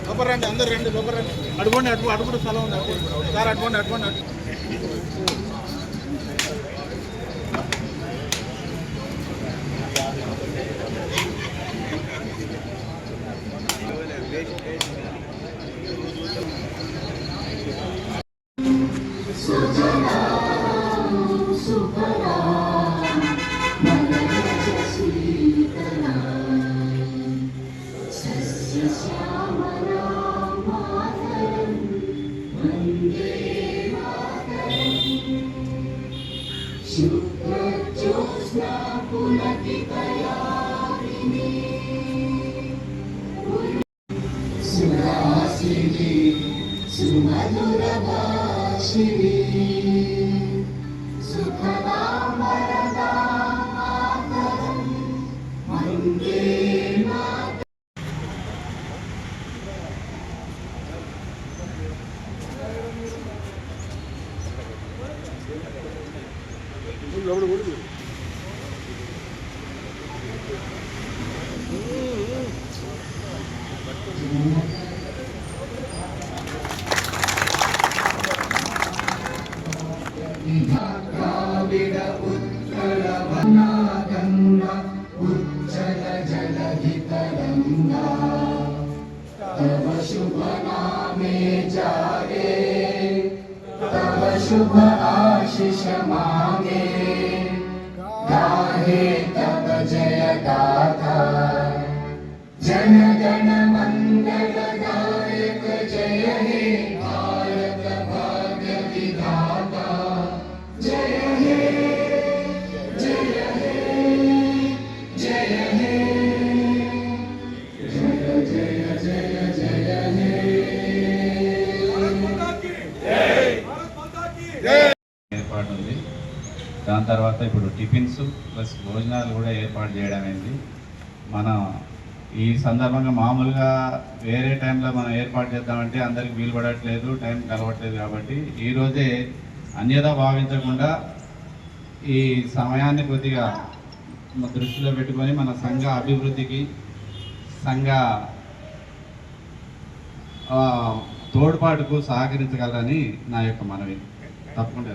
లోపరండి అందరు రండి లోపరండి అడుగుండి అడుగుడు స్థలం ఉంది సార్ అడుగుండి సుహాసిని సుమధుర భాషిణి సుఖదాం వరదాం మాతరం వందే మాతరం. ద్రావిడ ఉత్కళ వనాగంగా ఉజ్జల జలధి తరంగా తవ శుభ నామే జాగే తవ శుభ ఆశిష మాంగే गाहे तव जय गाथा जन गण मंगल दायक जय हे भारत भाग्य विधाता जय हे जय हे जय हे जय जय जय जय हे ఏర్పాటు ఉంది. దాని తర్వాత ఇప్పుడు టిఫిన్స్ ప్లస్ భోజనాలు కూడా ఏర్పాటు చేయడం అయింది. మనం ఈ సందర్భంగా మామూలుగా వేరే టైంలో మనం ఏర్పాటు చేద్దామంటే అందరికి వీలు పడట్లేదు, టైం కలవట్లేదు. కాబట్టి ఈరోజే అన్యదా భావించకుండా ఈ సమయాన్ని కొద్దిగా దృష్టిలో పెట్టుకొని మన సంఘ అభివృద్ధికి సంఘ తోడ్పాటుకు సహకరించగలరని నా యొక్క మనవి. తప్పకుండా